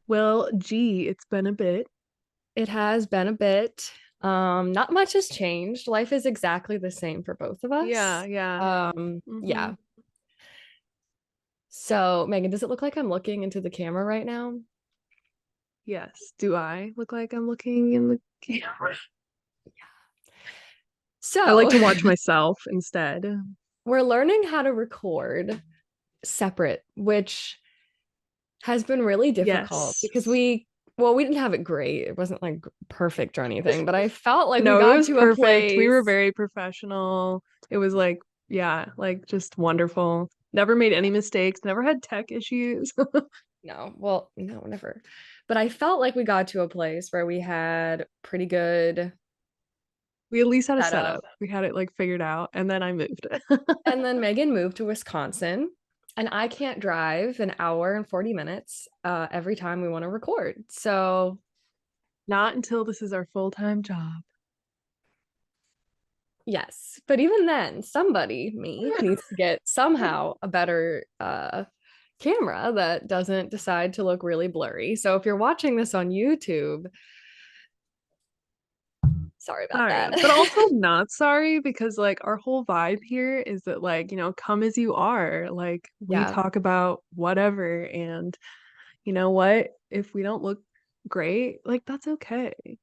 Well, gee, it's been a bit. It has been a bit. Not much has changed. Life is exactly the same for both of Yeah, us. yeah. Yeah. Hmm. So, Megan, does it look like I'm looking into the camera right now? Yes. Do I look like I'm looking in the camera? I like So, to watch myself instead. we're learning how to record separate, which has been really difficult Yes. because we didn't have it great. It wasn't like perfect or anything, but I felt like we No, it got was to a perfect. We were place. very professional. It was like, yeah, like just wonderful. Never made any mistakes, never had tech issues. No, well, no, never. But I felt like we got to a place where we had pretty good We at least had a setup. setup. We had it like figured out, and then I moved. And then Megan moved to Wisconsin, and I can't drive an hour and 40 minutes every time we want to record. So, Not until this is our full-time job. yes. But even then, somebody, me, needs to get somehow a better camera that doesn't decide to look really blurry. So, if you're watching this on YouTube, sorry about Sorry, that. but also not sorry because like our whole vibe here is that like, come as you are. Like we Yeah, talk about whatever and you know what? If we don't look great, like that's okay. it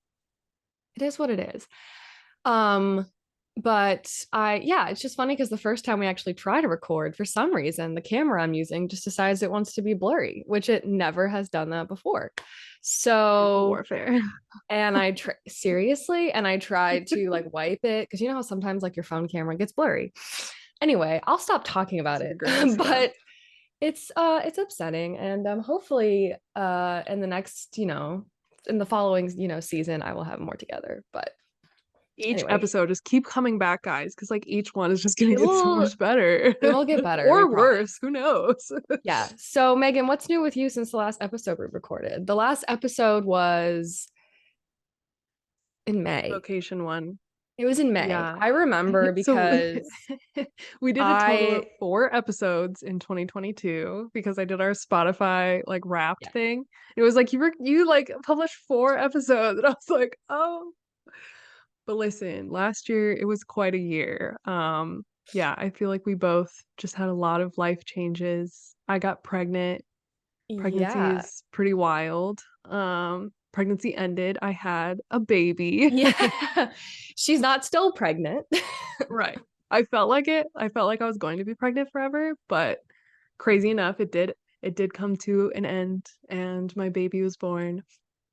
is what it is. Um, but yeah, it's just funny because the first time we actually try to record, for some reason, the camera I'm using just decides it wants to be blurry, which it never has done that before. Mental So, warfare. and seriously, and I tried to like wipe it because you know how sometimes like your phone camera gets blurry. Anyway, I'll stop talking about Super it, gross, yeah. but it's upsetting, and hopefully in the next in the following season I will have more together. But Each anyway, episode just keep coming back, guys, because like each one is just gonna it get so will much better. it will get better, we Or promise. worse, who knows? Yeah. So Megan, what's new with you since the last episode we recorded? The last episode was in May. Location one. It was in May. Yeah. I remember So because we did a total of I 4 episodes in 2022 because I did our Spotify like wrapped yeah. thing. It was like you like published 4 episodes and I was like, "Oh." But listen, last year it was quite a year. Yeah, I feel like we both just had a lot of life changes. I got pregnant. Pregnancy Yeah. is pretty wild. Pregnancy ended. I had a baby. Yeah. She's not still pregnant. Right. I felt like it. I felt like I was going to be pregnant forever, but crazy enough, it did come to an end and my baby was born.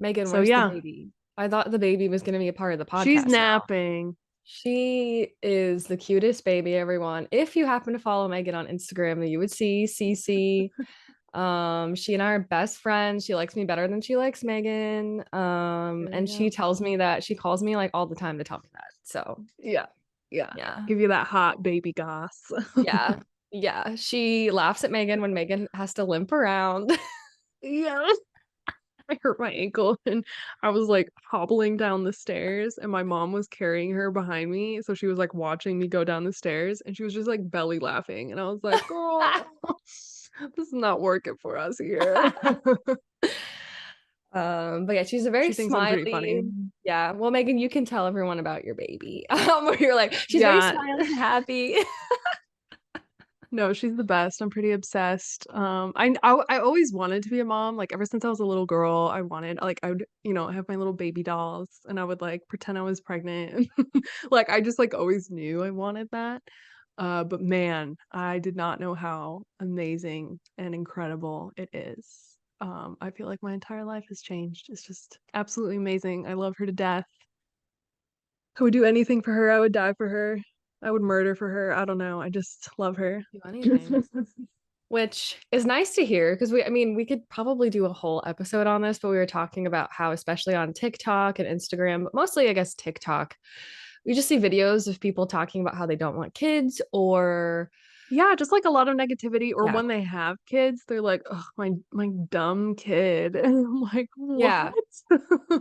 Megan, So where's the yeah, baby? I thought the baby was going to be a part of the she's podcast now. napping. She is the cutest baby, everyone. If you happen to follow Megan on Instagram, you would see Cece. She and I are best friends. She likes me better than she likes Megan. There we And she go. tells me that she calls me like all the time to tell me that. So Yeah. Yeah. yeah. Give you that hot baby goss. Yeah. Yeah. She laughs at Megan when Megan has to limp around. Yeah. I hurt my ankle and I was like hobbling down the stairs and my mom was carrying her behind me. So she was like watching me go down the stairs and she was just like belly laughing. And I was like, girl, this is not working for us here. But yeah, she's a very She thinks I'm pretty funny. smiley. Yeah. Well, Megan, you can tell everyone about your baby. Where you're like, she's very Yeah. smiley and happy. No, she's the best. I'm pretty obsessed. I always wanted to be a mom. Like ever since I was a little girl, I wanted like I would, have my little baby dolls and I would like pretend I was pregnant. Like I just like always knew I wanted that. But man, I did not know how amazing and incredible it is. I feel like my entire life has changed. It's just absolutely amazing. I love her to death. I would do anything for her. I would die for her. I would murder for her. I don't know. I just love her. Do anything. Which is nice to hear because I mean, we could probably do a whole episode on this, but we were talking about how, especially on TikTok and Instagram, but mostly, I guess, TikTok, we just see videos of people talking about how they don't want kids or, Yeah, just like a lot of negativity, or yeah, when they have kids, they're like, "Oh, my dumb kid," and I'm like, "What?" yeah, Yeah,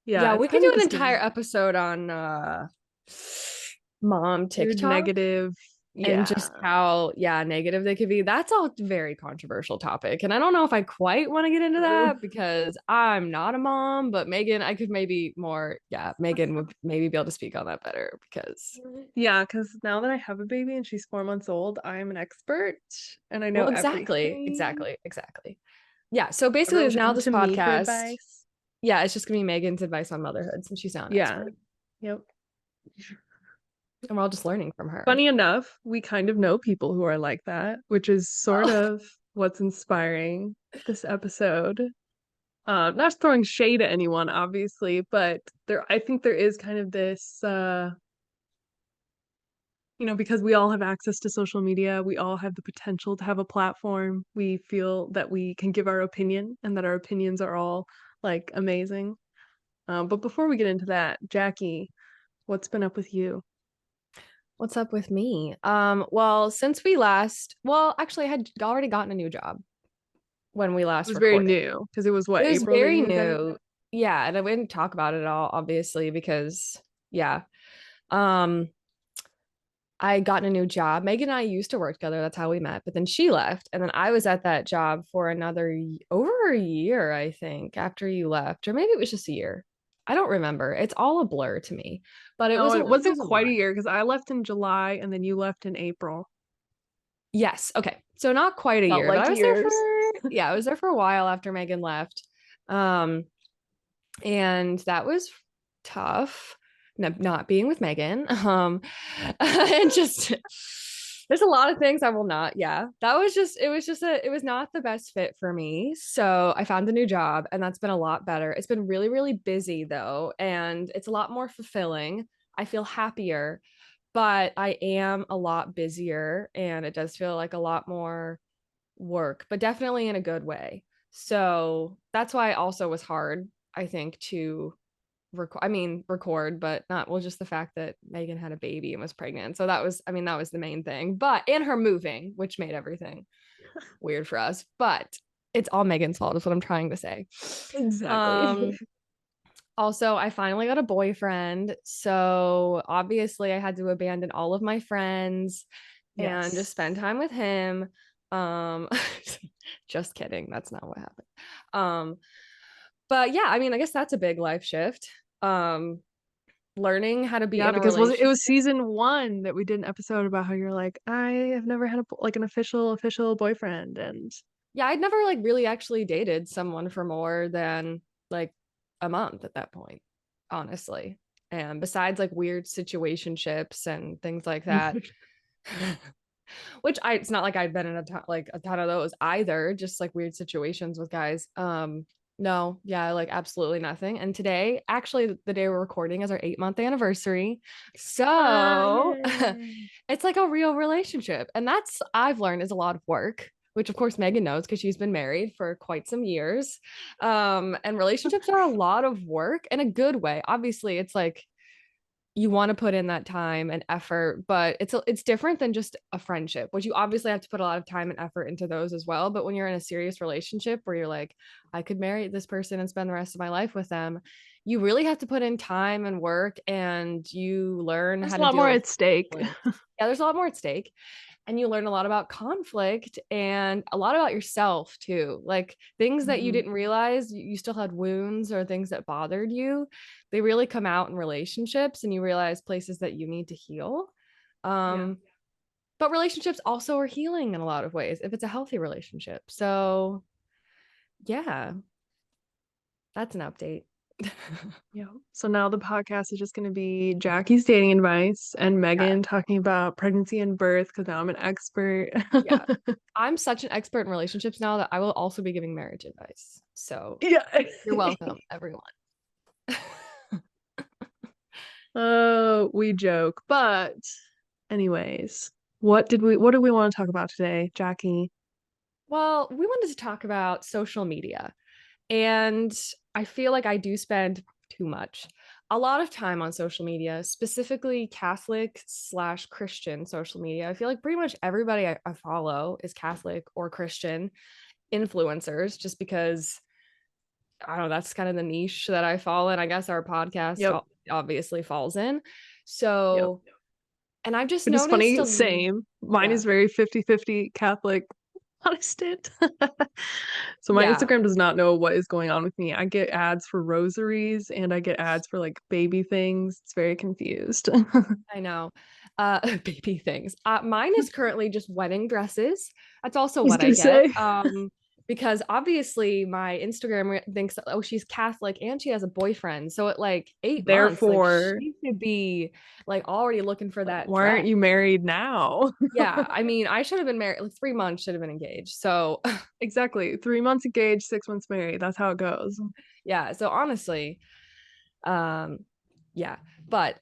yeah. it's We could kind do of an entire discouraging. episode on mom Weird TikTok. negative. and Yeah. just how negative they could be. That's a very controversial topic, and I don't know if I quite want to get into True. that because I'm not a mom, but Megan, I could maybe more, Megan would maybe be able to speak on that better because Yeah, because now that I have a baby and she's 4 months old, I'm an expert and I know well, exactly, everything. exactly, exactly. Yeah, so basically Everyone should now come this to me for podcast, advice. it's just gonna be Megan's advice on motherhood since she's not an Yeah. expert, Yep. and we're all just learning from her. Funny enough, we kind of know people who are like that, which is sort Oh, of what's inspiring this episode. Not throwing shade at anyone, obviously, but I think there is kind of this, because we all have access to social media, we all have the potential to have a platform. We feel that we can give our opinion and that our opinions are all like amazing. But before we get into that, Jackie, what's been up with you? what's up with me? Well, since we last, well, actually, I had already gotten a new job when we It last was very recorded. new because it was what, It was April that very you got? new. Yeah, and I didn't talk about it at all, obviously, because yeah. Um, I got a new job. Megan and I used to work together. That's how we met. But then she left. And then I was at that job for over a year, I think, after you left. Or maybe it was just a year. I don't remember. It's all a blur to me. But No, it it wasn't was a quite a lot. year because I left in July and then you left in April. Yes. Okay. So not quite a Felt year, but like I was there years. I was there for a while after Megan left. Um, and that was tough, not being with Megan. And just there's a lot of things I will not. Yeah, that was just it was not the best fit for me. So I found a new job, and that's been a lot better. It's been really really busy though, and it's a lot more fulfilling. I feel happier, but I am a lot busier, and it does feel like a lot more work, but definitely in a good way. So that's why it also was hard, I think, to record, but not, well, just the fact that Megan had a baby and was pregnant. So that was the main thing. But and her moving, which made everything weird for us. But it's all Megan's fault, is what I'm trying to say. Exactly. Um, also, I finally got a boyfriend. So obviously I had to abandon all of my friends and just Yes. spend time with him. Um, just kidding. That's not what happened. Um, but yeah, I mean, I guess that's a big life shift. Um, Learning how to be Yeah, in a because it was relationship. season one that we did an episode about how you're like, I have never had like an official boyfriend, and Yeah, I'd never like really actually dated someone for more than like a month at that point, honestly. And besides like weird situationships and things like that, which it's not like I'd been in a ton of those either, just like weird situations with guys. No, yeah, like absolutely nothing. And today, actually, the day we're recording is our 8 month anniversary. So yay. it's like a real relationship. And that's, I've learned, is a lot of work, which of course Megan knows because she's been married for quite some years. And relationships are a lot of work in a good way. Obviously, it's like you want to put in that time and effort, but it's different than just a friendship, which you obviously have to put a lot of time and effort into those as well. But when you're in a serious relationship where you're like, I could marry this person and spend the rest of my life with them, you really have to put in time and work, and you learn There's how a to lot deal more with at stake. conflict. Yeah, there's a lot more at stake, and you learn a lot about conflict and a lot about yourself too, like things that you Mhm. didn't realize you still had wounds or things that bothered you. They really come out in relationships, and you realize places that you need to heal. Yeah. um but relationships also are healing in a lot of ways if it's a healthy relationship. So yeah, that's an update. Yeah. So now the podcast is just going to be Jackie's dating advice and Yeah, Megan talking about pregnancy and birth because now I'm an expert. yeah, I'm such an expert in relationships now that I will also be giving marriage advice, so Yeah. you're welcome, everyone. Oh, we joke. But anyways, what do we want to talk about today, Jackie? Well, we wanted to talk about social media. And I feel like I do spend too much, a lot of time on social media, specifically Catholic/Christian social media. I feel like pretty much everybody I follow is Catholic or Christian influencers, just because I don't know, that's kind of the niche that I fall in. I guess our podcast Yep. obviously falls in. Yep. So And I've just Which is noticed funny. a Same. Mine yeah. is very 50-50 Catholic Protestant. So my Yeah, Instagram does not know what is going on with me. I get ads for rosaries and I get ads for like baby things. It's very confused. I know. Baby things. Mine is currently just wedding dresses. That's also I was what I gonna get. say. Because obviously my Instagram thinks, oh, she's Catholic and she has a boyfriend. So at like 8 months, like Therefore, she should be like already looking for that why aren't dress. you married now? Yeah, I mean, I should have been married like 3 months, should have been engaged. So Exactly. 3 months engaged, 6 months married. That's how it goes. yeah, so honestly, um, yeah, but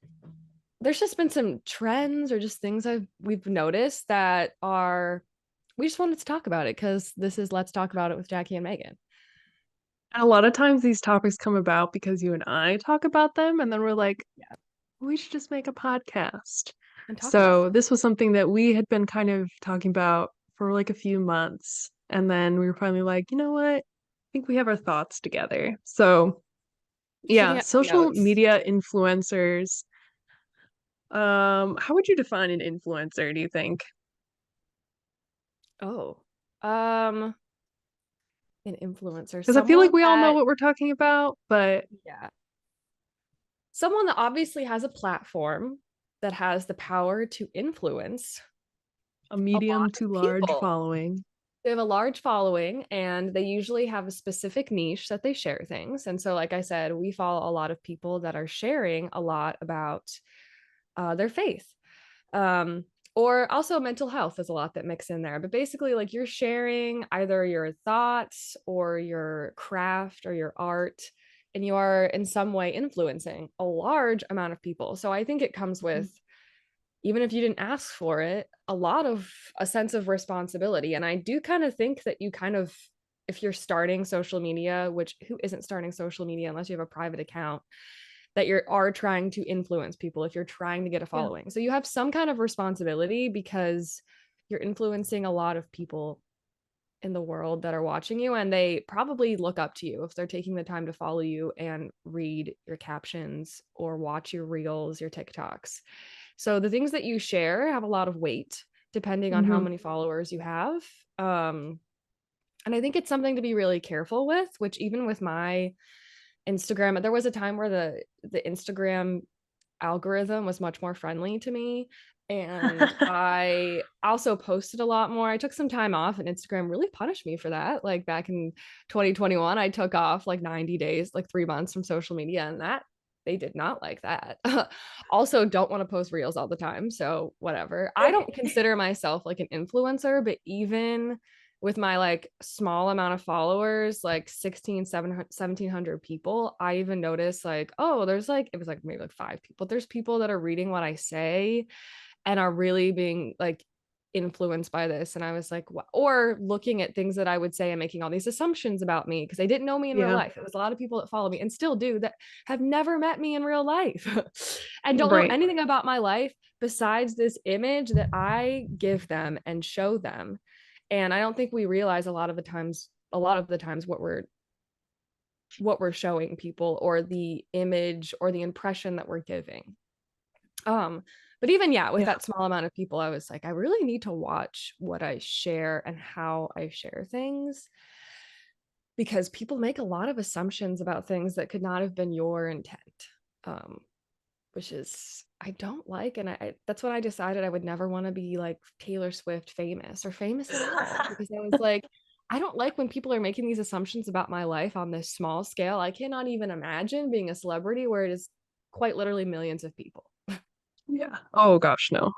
there's just been some trends or just things we've noticed that are we just wanted to talk about it because this is Let's Talk About It with Jackie and Megan And a lot of times these topics come about because you and I talk about them, and then we're like, yeah, we should just make a podcast. and talk about So them. this was something that we had been kind of talking about for like a few months. And then we were finally like, you know what? I think we have our thoughts together. So Sitting yeah, at my social notes. media influencers. How would you define an influencer, do you think? Oh, um, an influencer, Because I feel like someone we all know that what we're talking about, but yeah, someone that obviously has a platform that has the power to influence a a lot medium of to large people. following. They have a large following and they usually have a specific niche that they share things. And so, like I said, we follow a lot of people that are sharing a lot about their faith. Um, or also mental health is a lot that mix in there. But basically, like you're sharing either your thoughts or your craft or your art, and you are in some way influencing a large amount of people. So I think it comes with even if you didn't ask for it, a lot of a sense of responsibility. And I do kind of think that you kind of, if you're starting social media, which who isn't starting social media unless you have a private account, that you are trying to influence people, if you're trying to get a Yeah. following. So you have some kind of responsibility because you're influencing a lot of people in the world that are watching you and they probably look up to you if they're taking the time to follow you and read your captions or watch your reels, your TikToks. So the things that you share have a lot of weight depending on how Mm-hmm. many followers you have. Um, and I think it's something to be really careful with, which even with my Instagram, there was a time where the Instagram algorithm was much more friendly to me. And I also posted a lot more. I took some time off, and Instagram really punished me for that. Like back in 2021, I took off like 90 days, like 3 months from social media, and that they did not like that. Also, don't want to post reels all the time. So, whatever. I don't consider myself like an influencer, but even with my like small amount of followers, like 1,700 people, I even noticed like, oh, there's like, it was like maybe like 5 people. There's people that are reading what I say and are really being like influenced by this. And I was like, what? Or looking at things that I would say and making all these assumptions about me because they didn't know me in real Yeah. life. It was a lot of people that follow me and still do that have never met me in real life and don't know Right. anything about my life besides this image that I give them and show them. And I don't think we realize a lot of the times what we're showing people or the image or the impression that we're giving. um but even yeah, with Yeah. that small amount of people, I was like, I really need to watch what I share and how I share things because people make a lot of assumptions about things that could not have been your intent. um which is I don't like. And that's when I decided I would never want to be like Taylor Swift famous or famous at all because I was like, I don't like when people are making these assumptions about my life on this small scale. I cannot even imagine being a celebrity where it is quite literally millions of people. Yeah. Oh gosh, no.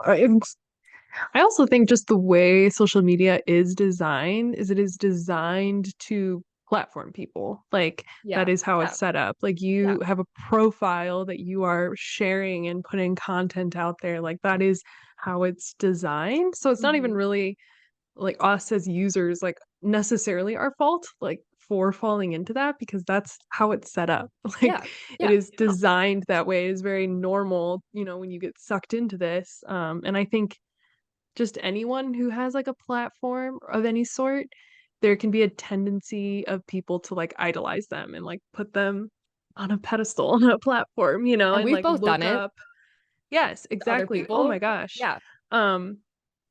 I also think just the way social media is designed is it is designed to platform people. Like that Yeah, is how yeah, it's set up. Like yeah. you have a profile that you are sharing and putting content out there. Like that is how it's designed. So it's not even Mhm. really like us as users like necessarily our fault like for falling into that because that's how it's set up. Like Yeah, it yeah. is No. designed that way. It is very normal, when you get sucked into this. And I think just anyone who has like a platform of any sort, there can be a tendency of people to like idolize them and like put them on a pedestal on a platform, And and we've like both done look it. up. Yes, to other exactly. Oh my people. gosh. Yeah. Um,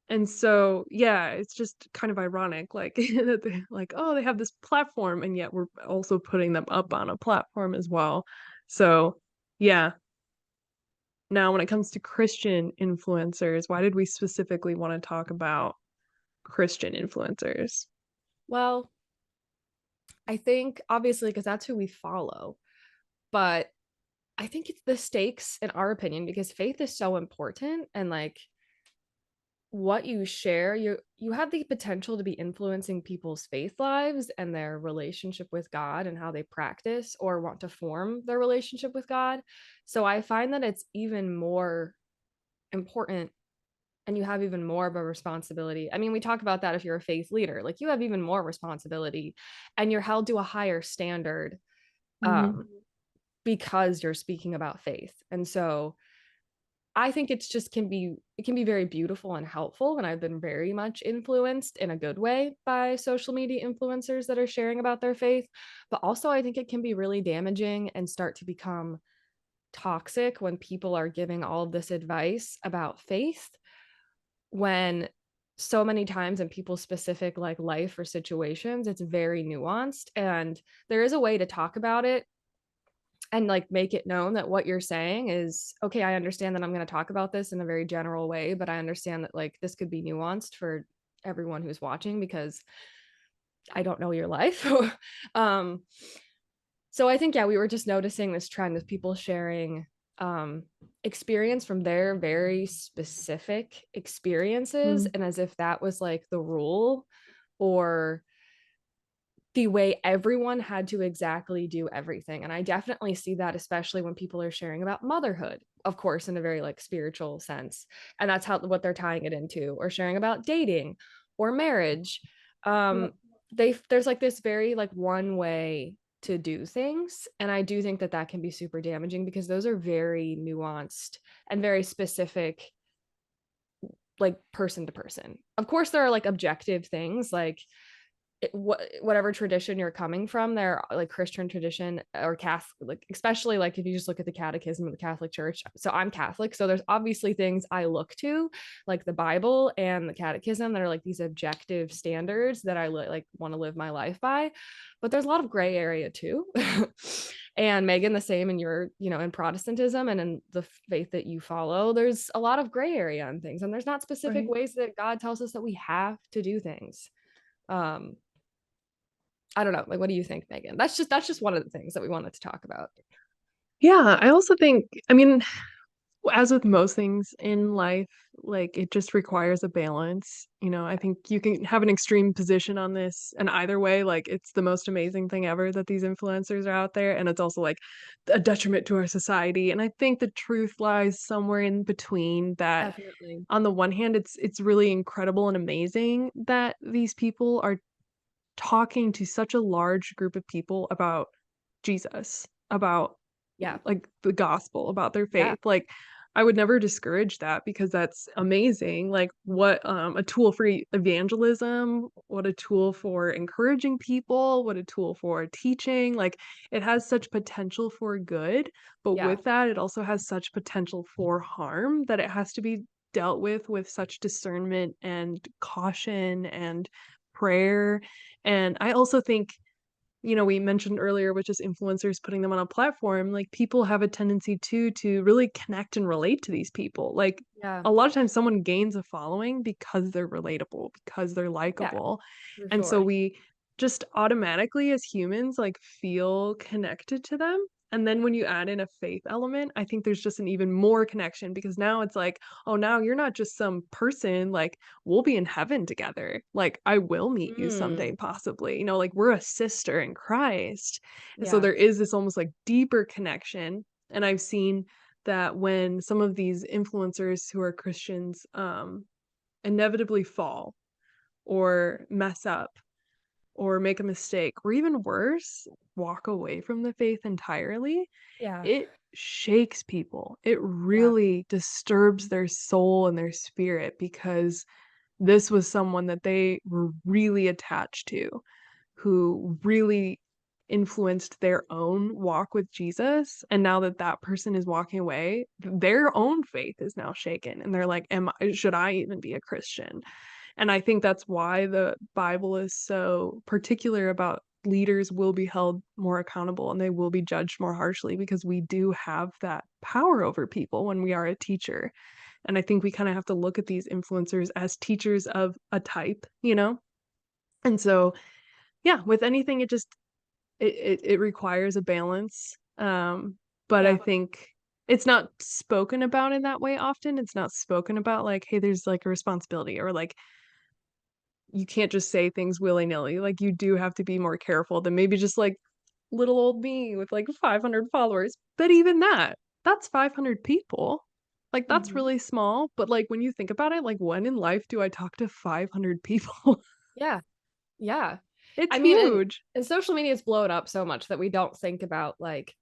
and so, yeah, it's just kind of ironic, like, that they like, "Oh, they have this platform," and yet we're also putting them up on a platform as well. So, yeah. Now, when it comes to Christian influencers, why did we specifically wanna talk about Christian influencers? Well, I think obviously because that's who we follow, but I think it's the stakes in our opinion because faith is so important and like what you share, you have the potential to be influencing people's faith lives and their relationship with God and how they practice or want to form their relationship with God. So I find that it's even more important and you have even more of a responsibility. I mean, we talk about that if you're a faith leader, like you have even more responsibility and you're held to a higher standard Mhm. um, because you're speaking about faith. And so I think it's just it can be very beautiful and helpful. And I've been very much influenced in a good way by social media influencers that are sharing about their faith. But also, I think it can be really damaging and start to become toxic when people are giving all of this advice about faith when so many times in people's specific like life or situations it's very nuanced and there is a way to talk about it and like make it known that what you're saying is okay. I understand that I'm going to talk about this in a very general way, but I understand that like this could be nuanced for everyone who's watching because I don't know your life. um so I think yeah, we were just noticing this trend of people sharing um experience from their very specific experiences Mm, and as if that was like the rule or the way everyone had to exactly do everything. And I definitely see that, especially when people are sharing about motherhood, of course, in a very like spiritual sense. And that's how what they're tying it into, or sharing about dating or marriage. yep, Um, there's like this very like one way to do things. And I do think that that can be super damaging because those are very nuanced and very specific, like person to person. Of course, there are like objective things like whatever tradition you're coming from, there like Christian tradition or Catholic, like especially like if you just look at the catechism of the Catholic Church. So I'm Catholic, so there's obviously things I look to, like the Bible and the catechism, that are like these objective standards that I like want to live my life by. But there's a lot of gray area too. And Megan, the same in your, in Protestantism and in the faith that you follow, there's a lot of gray area on things. And there's not specific right. ways that God tells us that we have to do things. Um, I don't know. Like, what do you think, Megan? That's just one of the things that we wanted to talk about. Yeah, I also think, I mean, as with most things in life, like it just requires a balance. I think you can have an extreme position on this, and either way, like it's the most amazing thing ever that these influencers are out there, and it's also like a detriment to our society. And I think the truth lies somewhere in between that. Definitely. On the one hand, it's really incredible and amazing that these people are talking to such a large group of people about Jesus, about Yeah. like the gospel, about their Yeah. faith. Like I would never discourage that because that's amazing. Like what a tool for evangelism, what a tool for encouraging people, what a tool for teaching. Like it has such potential for good, but Yeah. with that it also has such potential for harm that it has to be dealt with such discernment and caution and prayer. And I also think, we mentioned earlier with just influencers putting them on a platform, like people have a tendency to really connect and relate to these people. Like Yeah. a lot of times someone gains a following because they're relatable, because they're Yeah. likable. For And so sure. we just automatically as humans like feel connected to them. And then when you add in a faith element, I think there's just an even more connection because now it's like, oh, now you're not just some person, like we'll be in heaven together. Like I will meet you Mm. someday, possibly. Like we're a sister in Christ. And so Yeah. there is this almost like deeper connection. And I've seen that when some of these influencers who are Christians inevitably fall or mess up or make a mistake, or even worse, walk away from the faith entirely, Yeah. it shakes people. It Yeah. really disturbs their soul and their spirit because this was someone that they were really attached to, who really influenced their own walk with Jesus, and now that that person is walking away, their own faith is now shaken, and they're like, should I even be a Christian? And I think that's why the Bible is so particular about leaders will be held more accountable and they will be judged more harshly, because we do have that power over people when we are a teacher. And I think we kind of have to look at these influencers as teachers of a type, you know? And so, yeah, with anything, it just it requires a balance. But I Yeah. think it's not spoken about in that way often. It's not spoken about like, hey, there's like a responsibility, or like you can't just say things willy-nilly. Like you do have to be more careful than maybe just like little old me with like 500 followers. But even that, that's 500 people. Like that's Mhm. really small, but like when you think about it, like when in life do I talk to 500 people? Yeah. Yeah. It's I mean, huge. and social media has blown up so much that we don't think about like,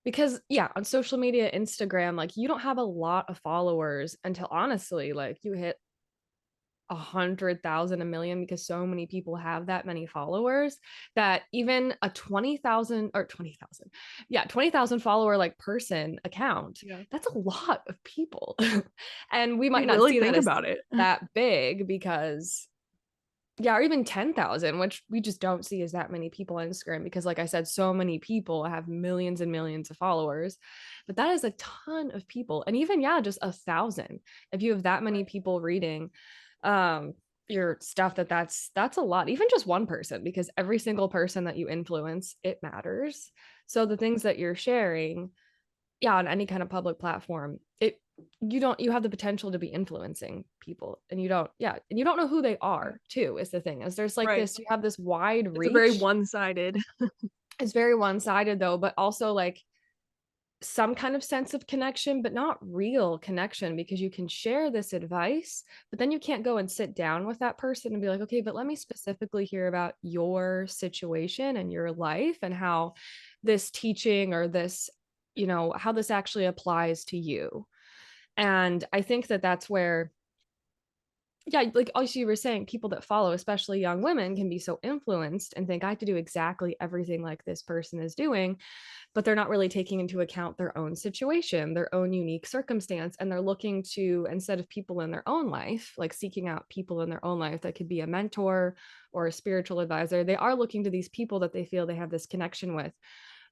because yeah, on social media, Instagram, like you don't have a lot of followers until honestly, like you hit 100,000, a million, because so many people have that many followers that even a 20,000 or 20,000, yeah, 20,000 follower like person account, Yeah. that's a lot of people. And we You might not really see that think as about it. that big because yeah, or even 10,000, which we just don't see as that many people on Instagram because, like I said, so many people have millions and millions of followers. But that is a ton of people. And even, yeah, just 1,000. If you have that many people reading um, your stuff, that's a lot, even just one person, because every single person that you influence, it matters. So the things that you're sharing, yeah, on any kind of public platform, it you have the potential to be influencing people, and you don't, yeah, and you don't know who they Yeah. are too, is the thing, is there's like Right. this, you have this wide It's a very reach. one-sided. It's very one-sided though, but also like some kind of sense of connection, but not real connection, because you can share this advice, but then you can't go and sit down with that person and be like, okay, but let me specifically hear about your situation and your life and how this teaching or this, how this actually applies to you. And I think that that's where, yeah, like also you were saying, people that follow, especially young women, can be so influenced and think I have to do exactly everything like this person is doing, but they're not really taking into account their own situation, their own unique circumstance. And they're looking to, instead of people in their own life, like seeking out people in their own life that could be a mentor or a spiritual advisor, they are looking to these people that they feel they have this connection with,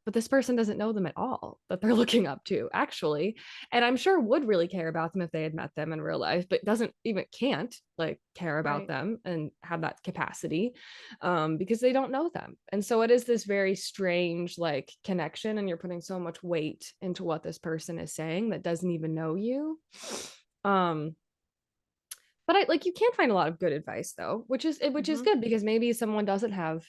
but this person doesn't know them at all that they're looking up to actually, and I'm sure would really care about them if they had met them in real life, but doesn't, even can't like care about Right. them and have that capacity, because they don't know them. And so it is this very strange like connection, and you're putting so much weight into what this person is saying that doesn't even know you. um but I like, you can find a lot of good advice though, which is Mhm. good, because maybe someone doesn't have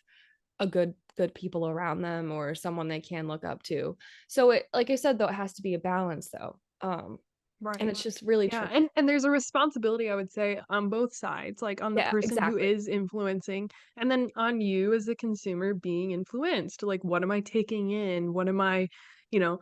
a good people around them or someone they can look up to. So it, like I said though, it has to be a balance though. And Right. it's just really Yeah, tricky. and there's a responsibility, I would say, on both sides, like on the Yeah, person who exactly. is influencing, and then on you as a consumer being influenced. Like, what am I taking in? What am I, you know,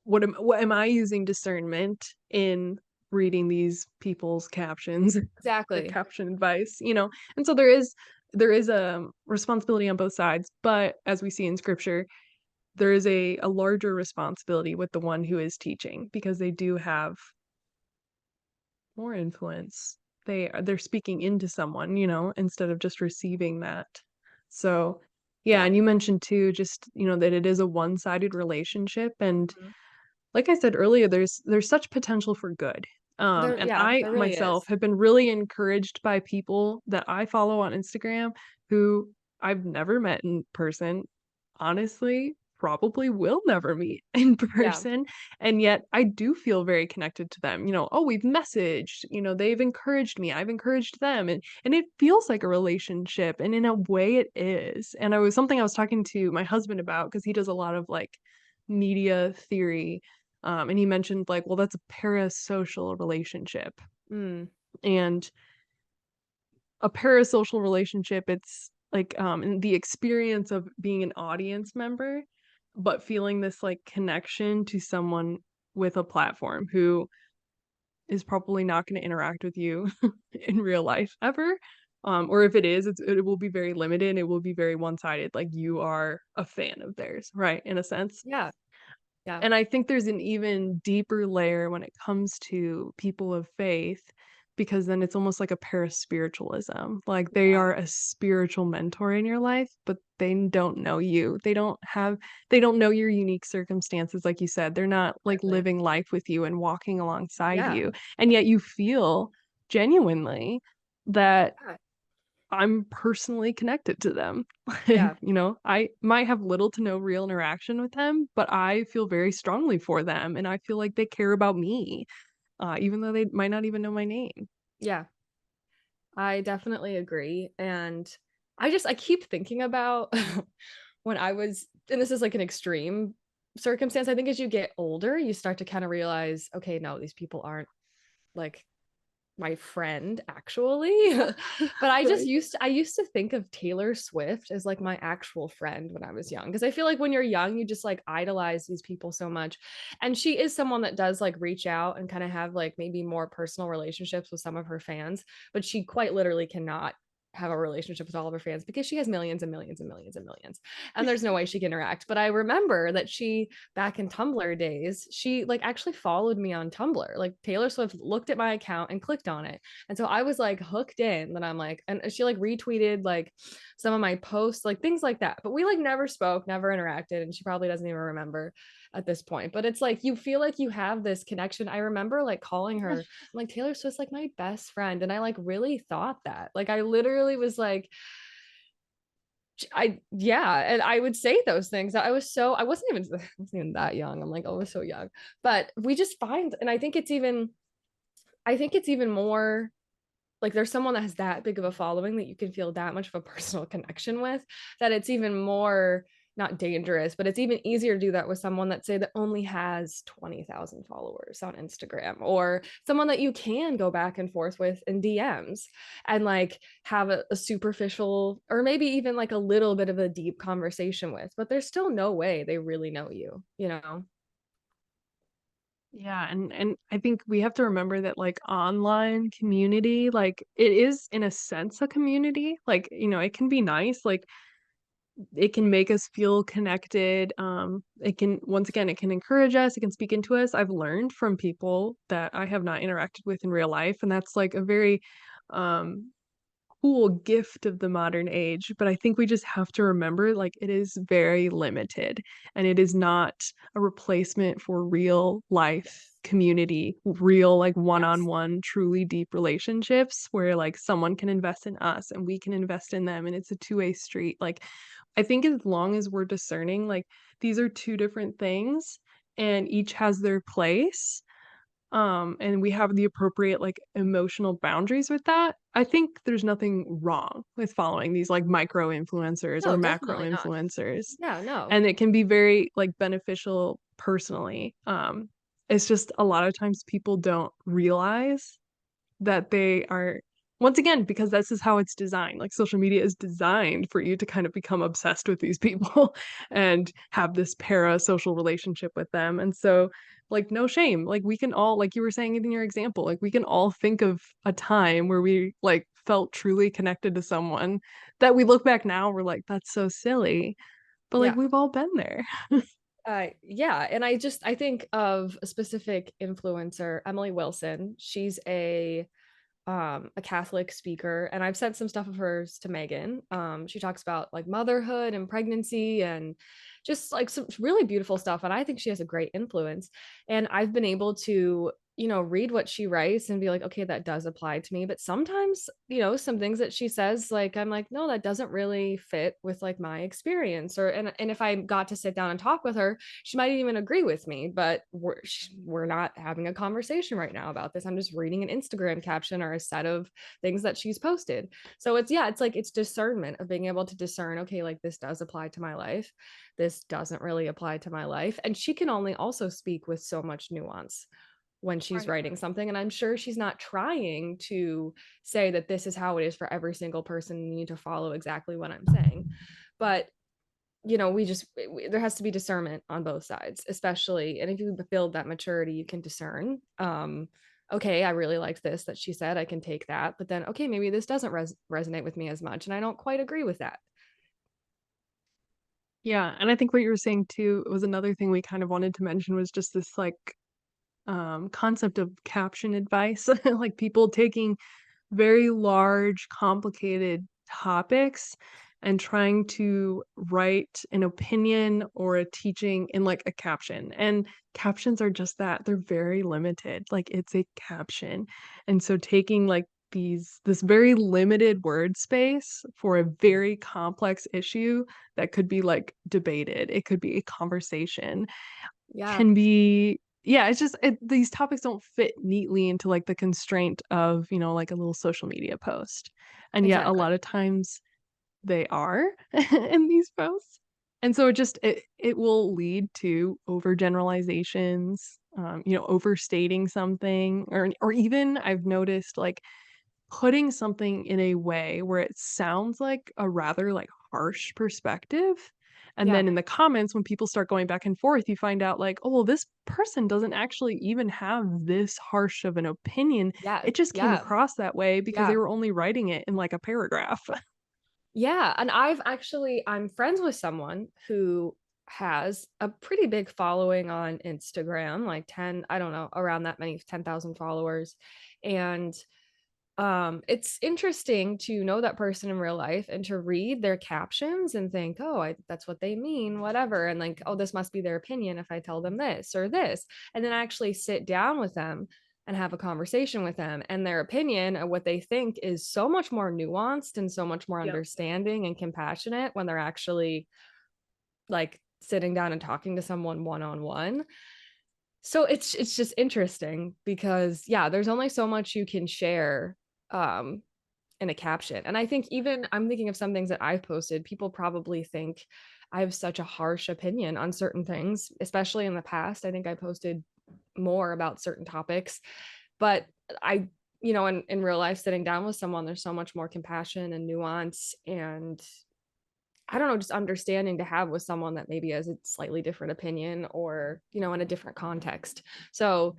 what am I using discernment in reading these people's captions, their Exactly. caption advice, you know? And so there is a responsibility on both sides, but as we see in scripture, there is a larger responsibility with the one who is teaching, because they do have more influence. They're speaking into someone, you know, instead of just receiving that. So, yeah, Yeah. and you mentioned too, just, you know, that it is a one-sided relationship, and Mhm. like I said earlier, there's such potential for good. There, And yeah, I there really myself is. have been really encouraged by people that I follow on Instagram who I've never met in person, honestly, probably will never meet in Yeah. person, and yet I do feel very connected to them. You know, oh, we've messaged, you know, they've encouraged me, I've encouraged them, and it feels like a relationship, and in a way it is. And I was something I was talking to my husband about, because he does a lot of like media theory, and he mentioned like, well, that's a parasocial relationship. Mm. And a parasocial relationship, it's like in the experience of being an audience member, but feeling this like connection to someone with a platform who is probably not going to interact with you in real life ever. Or if it is, it will be very limited. It will be very one-sided. Like you are a fan of theirs, right? In a sense. Yeah. Yeah. And I think there's an even deeper layer when it comes to people of faith, because then it's almost like a paraspiritualism. Like they Yeah. are a spiritual mentor in your life, but they don't know you. They don't know your unique circumstances, like you said. They're not like Exactly. living life with you and walking alongside Yeah. you. And yet you feel genuinely that Yeah. I'm personally connected to them. Yeah. I might have little to no real interaction with them, but I feel very strongly for them and I feel like they care about me, even though they might not even know my name. Yeah. I definitely agree. And I keep thinking about when I was, and this is like an extreme circumstance. I think as you get older, you start to kind of realize, okay, no, these people aren't like my friend actually. But Right. I used to think of Taylor Swift as like my actual friend when I was young, because I feel like when you're young you just like idolize these people so much. And she is someone that does like reach out and kind of have like maybe more personal relationships with some of her fans, but she quite literally cannot have a relationship with all of her fans because she has millions and millions and millions and millions, and there's no way she can interact. But I remember that she, back in Tumblr days, she like actually followed me on Tumblr. Like Taylor Swift looked at my account and clicked on it. And so I was like hooked in. That I'm like, and she like retweeted like some of my posts, like things like that. But we like never spoke, never interacted, and she probably doesn't even remember at this point. But it's like you feel like you have this connection. I remember like calling her, I'm like, Taylor Swift's like my best friend. And I like really thought that. Like I literally was like, yeah, and I would say those things. I wasn't even that young. I'm like, oh, I was so young. But we just find, and I think it's even more like there's someone that has that big of a following that you can feel that much of a personal connection with, that it's even more, not dangerous, but it's even easier to do that with someone that say that only has 20,000 followers on Instagram, or someone that you can go back and forth with in DMs and like have a superficial or maybe even like a little bit of a deep conversation with, but there's still no way they really know you, you know? Yeah, and I think we have to remember that like online community, like it is in a sense a community. Like, it can be nice. Like it can make us feel connected. It can, once again, it can encourage us, it can speak into us. I've learned from people that I have not interacted with in real life, and that's like a very um cool gift of the modern age. But I think we just have to remember like it is very limited and it is not a replacement for real life community, real like Yes. one-on-one truly deep relationships where like someone can invest in us and we can invest in them and it's a two-way street. Like I think as long as we're discerning like these are two different things and each has their place, and we have the appropriate like emotional boundaries with that, I think there's nothing wrong with following these like micro influencers or No, macro definitely not. influencers. Yeah, no. And it can be very like beneficial personally. It's just a lot of times people don't realize that they are, once again, because this is how it's designed. Like social media is designed for you to kind of become obsessed with these people and have this para-social relationship with them. And so like no shame. Like we can all, like you were saying in your example, like we can all think of a time where we like felt truly connected to someone that we look back now, we're like, that's so silly. But like Yeah. we've all been there. Yeah, and I think of a specific influencer, Emily Wilson. She's a Catholic speaker, and I've sent some stuff of hers to Megan. She talks about like motherhood and pregnancy and just like some really beautiful stuff. And I think she has a great influence. And I've been able to, read what she writes and be like, okay, that does apply to me. But sometimes, some things that she says, like, I'm like, no, that doesn't really fit with like my experience. And if I got to sit down and talk with her, she might even agree with me, but we're not having a conversation right now about this. I'm just reading an Instagram caption or a set of things that she's posted. So it's like it's discernment of being able to discern, okay, like this does apply to my life, this doesn't really apply to my life. And she can only also speak with so much nuance when she's Right. writing something, and I'm sure she's not trying to say that this is how it is for every single person, you need to follow exactly what I'm saying. But there has to be discernment on both sides, especially, and if you build that maturity you can discern. okay, I really liked this that she said, I can take that. But then, okay, maybe this doesn't resonate with me as much. And I don't quite agree with that. Yeah, and I think what you were saying too was another thing we kind of wanted to mention was just this, like, concept of caption advice, like, people taking very large, complicated topics and trying to write an opinion or a teaching in, like, a caption, and captions are just that, they're very limited, like, it's a caption, and so taking, like, this very limited word space for a very complex issue that could be, like, debated, it could be a conversation, Yeah, can be yeah, it's just these topics don't fit neatly into, like, the constraint of, like, a little social media post, and yet a exactly. lot of times they are in these posts, and so it will lead to overgeneralizations, overstating something, or even I've noticed, like, putting something in a way where it sounds like a rather, like, harsh perspective, and Yeah. then in the comments, when people start going back and forth, you find out, like, "Oh, well, this person doesn't actually even have this harsh of an opinion. Yeah. It just came Yeah. across that way because they Yeah. were only writing it in, like, a paragraph." Yeah. And I'm friends with someone who has a pretty big following on Instagram, like 10, I don't know, around that many, 10,000 followers. And it's interesting to know that person in real life and to read their captions and think, oh, that's what they mean, whatever, and like, oh, this must be their opinion if I tell them this or this, and then actually sit down with them and have a conversation with them, and their opinion and what they think is so much more nuanced and so much more Yep. understanding and compassionate when they're actually like sitting down and talking to someone one on one. So it's just interesting because yeah, there's only so much you can share um in a caption. And I think even I'm thinking of some things that I've posted, people probably think I have such a harsh opinion on certain things, especially in the past. I think I posted more about certain topics, but I, in real life, sitting down with someone, there's so much more compassion and nuance and I don't know, just understanding to have with someone that maybe has a slightly different opinion or, in a different context. So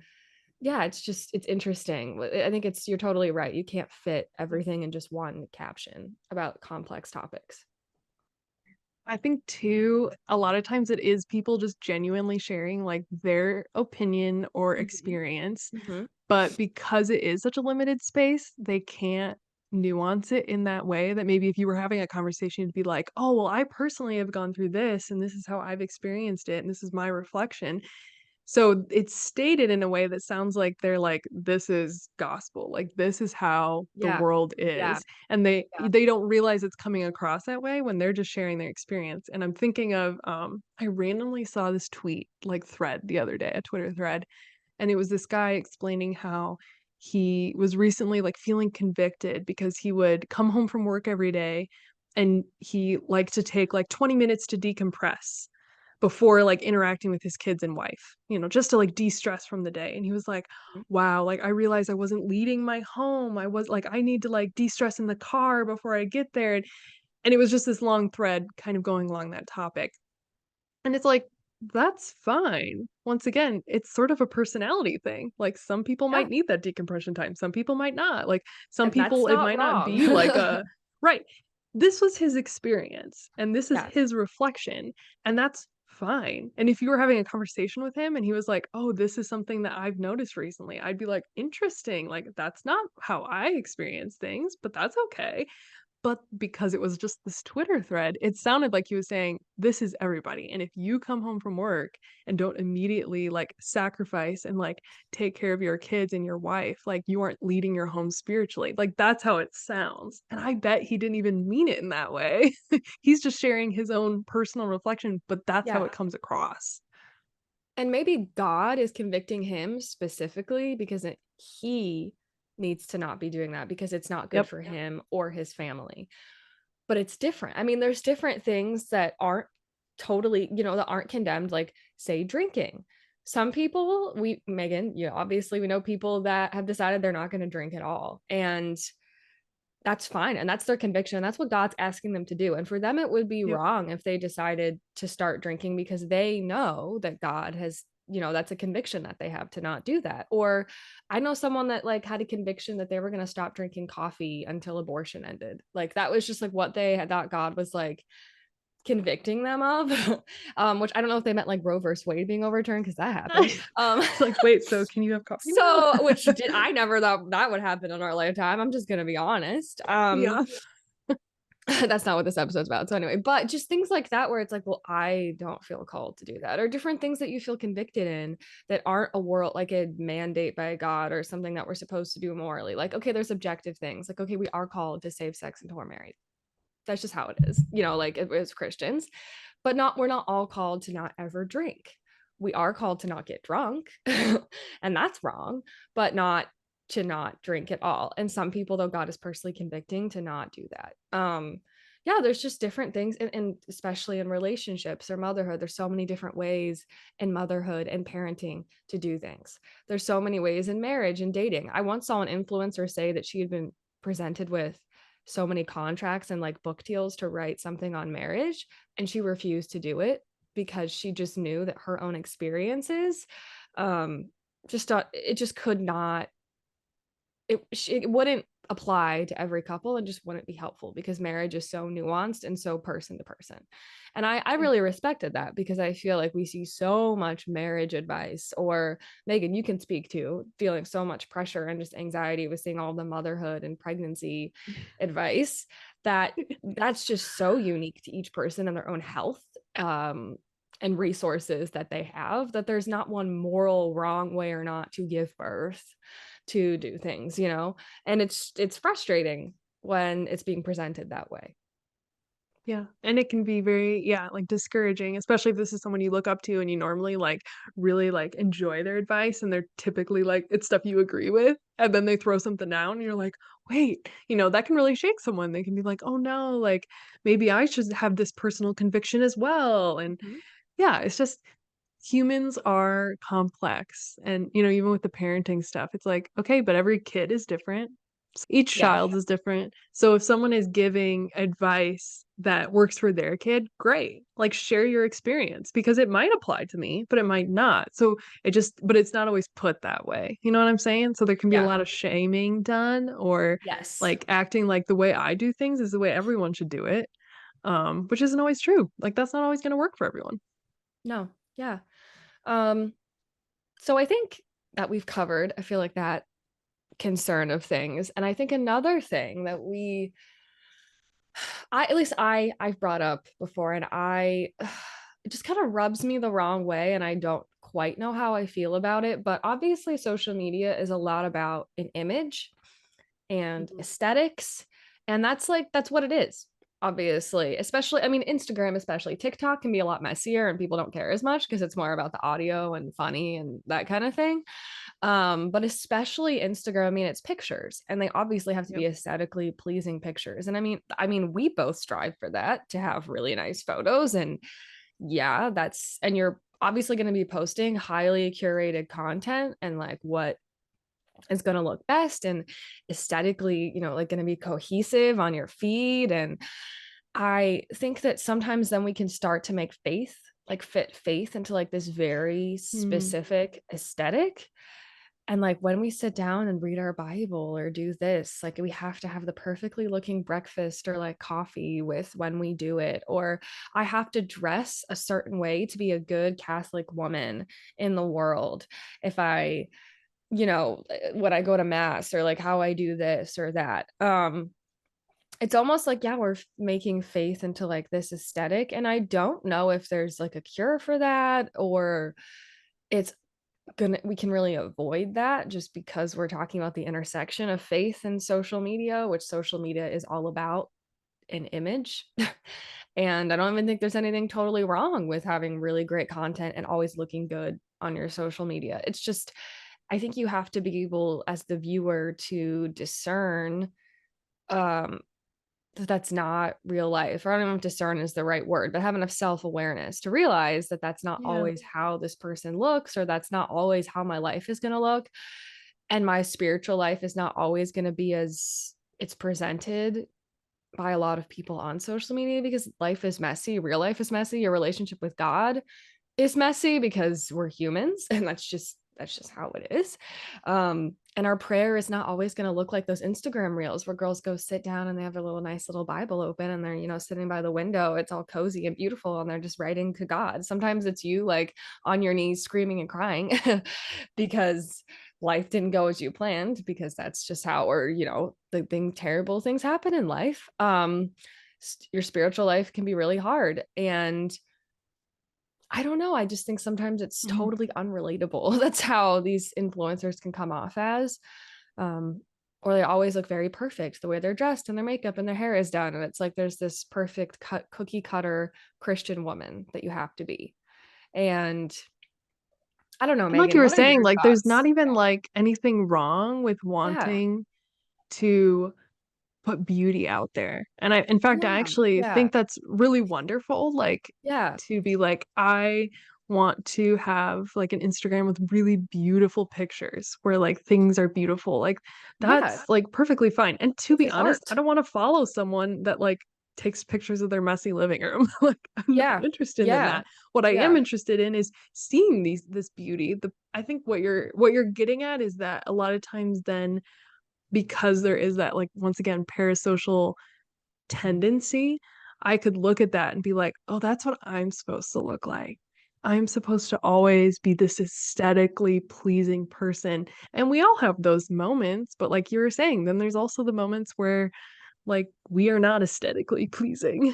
yeah, it's interesting. I think you're totally right. You can't fit everything in just one caption about complex topics. I think too, a lot of times it is people just genuinely sharing, like, their opinion or Mhm. experience. Mhm. But because it is such a limited space, they can't nuance it in that way that maybe if you were having a conversation, you'd be like, "Oh, well, I personally have gone through this, and this is how I've experienced it, and this is my reflection." So it's stated in a way that sounds like they're like, "This is gospel, like, this is how the Yeah. world Yeah. is," and they Yeah. they don't realize it's coming across that way when they're just sharing their experience, and I'm thinking of, I randomly saw this tweet, like, thread the other day, a Twitter thread, and it was this guy explaining how he was recently, like, feeling convicted because he would come home from work every day, and he liked to take, like, 20 minutes to decompress before, like, interacting with his kids and wife, just to, like, de-stress from the day, and he was like, Mhm. "Wow, like, I realized I wasn't leading my home, I was like, I need to, like, de-stress in the car before I get there," and it was just this long thread kind of going along that topic. And it's like, that's fine. Once again, it's sort of a personality thing. Like, some people Yeah. might need that decompression time, some people might not. Like, some And that's people, it not might not wrong. be like a right. This was his experience, and this is Yes. his reflection, and that's fine. And if you were having a conversation with him and he was like, "Oh, this is something that I've noticed recently," I'd be like, "Interesting. Like, that's not how I experience things, but that's okay." But because it was just this Twitter thread, it sounded like he was saying, "This is everybody, and if you come home from work and don't immediately, like, sacrifice and, like, take care of your kids and your wife, like, you aren't leading your home spiritually." Like, that's how it sounds, and I bet he didn't even mean it in that way. He's just sharing his own personal reflection, but that's how Yeah. it comes across. And maybe God is convicting him specifically because he needs to not be doing that because it's not good Yep. for him or his family. But it's different. I mean, there's different things that aren't totally, that aren't condemned, like say drinking. Some people, Megan, obviously we know people that have decided they're not going to drink at all. And that's fine. And that's their conviction. That's what God's asking them to do. And for them, it would be Yep. wrong if they decided to start drinking because they know that God has that's a conviction that they have to not do that. Or I know someone that like had a conviction that they were going to stop drinking coffee until abortion ended. Like that was just like what they had thought God was like convicting them of. Which I don't know if they meant like Roe versus Wade being overturned, because that happened. It's like, wait, so can you have coffee now? So which did I never thought that would happen in our lifetime. I'm just gonna be honest. Yeah. That's not what this episode's about. So anyway, but just things like that where it's like, well, I don't feel called to do that, or different things that you feel convicted in that aren't a world like a mandate by God or something that we're supposed to do morally. Like, okay, there's objective things. Like, okay, we are called to save sex until we're married. That's just how it is, like as Christians. But we're not all called to not ever drink. We are called to not get drunk, and that's wrong, but not to not drink at all. And some people, though, God is personally convicting to not do that. Yeah, there's just different things, and especially in relationships or motherhood, there's so many different ways in motherhood and parenting to do things. There's so many ways in marriage and dating. I once saw an influencer say that she had been presented with so many contracts and like book deals to write something on marriage, and she refused to do it because she just knew that her own experiences it just could not, it wouldn't apply to every couple and just wouldn't be helpful, because marriage is so nuanced and so person to person. And I really respected that, because I feel like we see so much marriage advice, or Megan, you can speak to feeling so much pressure and just anxiety with seeing all the motherhood and pregnancy advice, that's just so unique to each person and their own health, and resources that they have, that there's not one moral wrong way or not to give birth, to do things, and it's frustrating when it's being presented that way. Yeah, and it can be very, yeah, like, discouraging, especially if this is someone you look up to and you normally, like, really, like, enjoy their advice, and they're typically, like, it's stuff you agree with, and then they throw something down, and you're like, "Wait," that can really shake someone. They can be like, "Oh, no, like, maybe I should have this personal conviction as well," and Mhm. yeah, it's just humans are complex, and, even with the parenting stuff, it's like, okay, but every kid is different. Each Yeah. child is different. So if someone is giving advice that works for their kid, great. Like, share your experience because it might apply to me, but it might not. So but it's not always put that way. You know what I'm saying? So there can be a Yeah. lot of shaming done, or Yes. like acting like the way I do things is the way everyone should do it. Which isn't always true. Like, that's not always going to work for everyone. No. Yeah. um so I think that we've covered, I feel like, that concern of things. And I think another thing that at least I've brought up before, and it just kind of rubs me the wrong way, and I don't quite know how I feel about it. But obviously, social media is a lot about an image and Mhm. aesthetics, and that's what it is. Obviously, especially, I mean, Instagram, especially TikTok, can be a lot messier, and people don't care as much because it's more about the audio and funny and that kind of thing. But especially Instagram, I mean, it's pictures, and they obviously have to be Yep. aesthetically pleasing pictures. And I mean, we both strive for that, to have really nice photos. And yeah, and you're obviously going to be posting highly curated content, and like what is going to look best and aesthetically, like going to be cohesive on your feed. And I think that sometimes then we can start to make fit faith into like this very Mm, specific aesthetic. And like when we sit down and read our Bible or do this, like we have to have the perfectly looking breakfast or like coffee with when we do it. Or I have to dress a certain way to be a good Catholic woman in the world. If I, when I go to mass, or like how I do this or that. It's almost like, yeah, we're making faith into like this aesthetic. And I don't know if there's like a cure for that, or it's we can really avoid that, just because we're talking about the intersection of faith and social media, which social media is all about an image. And I don't even think there's anything totally wrong with having really great content and always looking good on your social media. It's just, I think you have to be able, as the viewer, to discern um that's not real life. Or I don't know if discern is the right word, but have enough self-awareness to realize that that's not yeah. always how this person looks, or that's not always how my life is going to look. And my spiritual life is not always going to be as it's presented by a lot of people on social media, because life is messy. Real life is messy. Your relationship with God is messy because we're humans and that's just how it is. And our prayer is not always going to look like those Instagram reels where girls go sit down and they have a little nice little Bible open and they're, sitting by the window. It's all cozy and beautiful and they're just writing to God. Sometimes it's you like on your knees screaming and crying because life didn't go as you planned, because that's just how, or terrible things happen in life. Your spiritual life can be really hard, and I don't know. I just think sometimes it's Mhm. totally unrelatable. That's how these influencers can come off as. Um, or they always look very perfect, the way they're dressed and their makeup and their hair is done. And it's like there's this perfect cookie cutter Christian woman that you have to be. And I don't know, And like you Megan, were what are saying, your like there's not thoughts? even like anything wrong with Yeah. wanting to put beauty out there. And in fact, I Yeah. actually Yeah. think that's really wonderful. Like Yeah. to be like, I want to have like an Instagram with really beautiful pictures where like things are beautiful. Like Yeah. that's like perfectly fine. And to It's be like honest, I art. don't want to follow someone that like takes pictures of their messy living room. Like I'm not Yeah. interested in Yeah. that. What I am Yeah. interested in is seeing this beauty. The I think what you're getting at is that a lot of times then, because there is that like once again parasocial tendency, I could look at that and be like, oh, that's what I'm supposed to look like. I'm supposed to always be this aesthetically pleasing person. And we all have those moments, but like you were saying, then there's also the moments where like we are not aesthetically pleasing.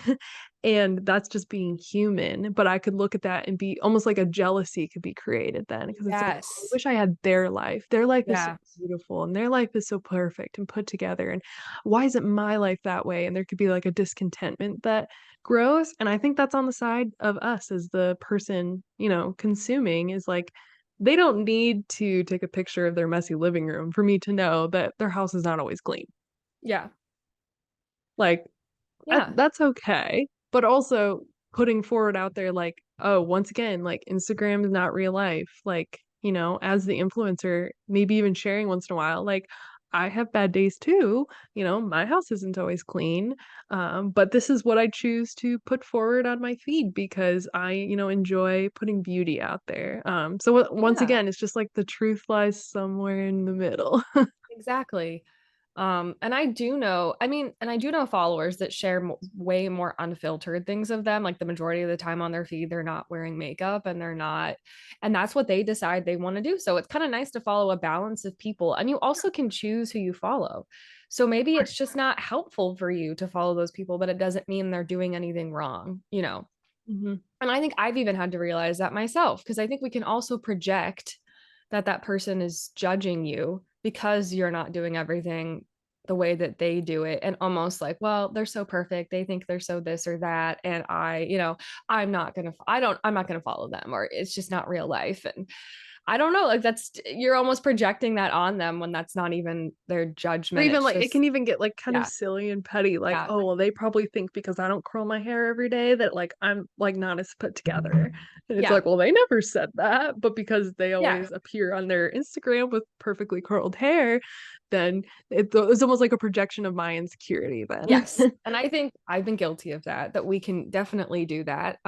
And that's just being human. But I could look at that and be almost like a jealousy could be created then, because it's like, oh, I Yes. wish I had their life. Their life is so Yeah. beautiful and their life is so perfect and put together. And why isn't my life that way? And there could be like a discontentment that grows. And I think that's on the side of us as the person, consuming, is like they don't need to take a picture of their messy living room for me to know that their house is not always clean. Yeah. Like Yeah. that's okay. But also putting forward out there like, oh, once again, like Instagram is not real life. Like, as the influencer, maybe even sharing once in a while, like I have bad days too. My house isn't always clean. But this is what I choose to put forward on my feed because I, enjoy putting beauty out there. So once Yeah. again, it's just like the truth lies somewhere in the middle. Exactly. And I do know, I mean, and I do know followers that share way more unfiltered things of them. Like the majority of the time on their feed, they're not wearing makeup and they're not, and that's what they decide they want to do. So it's kind of nice to follow a balance of people. And you also can choose who you follow. So maybe it's just not helpful for you to follow those people, but it doesn't mean they're doing anything wrong. Hmm. And I think I've even had to realize that myself, because I think we can also project that that person is judging you because you're not doing everything the way that they do it, and almost like, well, they're so perfect, they think they're so this or that, and I'm not going to follow them, or it's just not real life. And I don't know, like that's, you're almost projecting that on them when that's not even their Or judgment. even It's like it just, can even get like kind of yeah. silly and petty, like, Yeah. oh, well, they probably think because I don't curl my hair every day that like I'm like not as put together. And it's Yeah. like, well, they never said that, but because they Yeah. always appear on their Instagram with perfectly curled hair, then it's almost like a projection of my insecurity then. Yes. And I think I've been guilty of that we can definitely do that.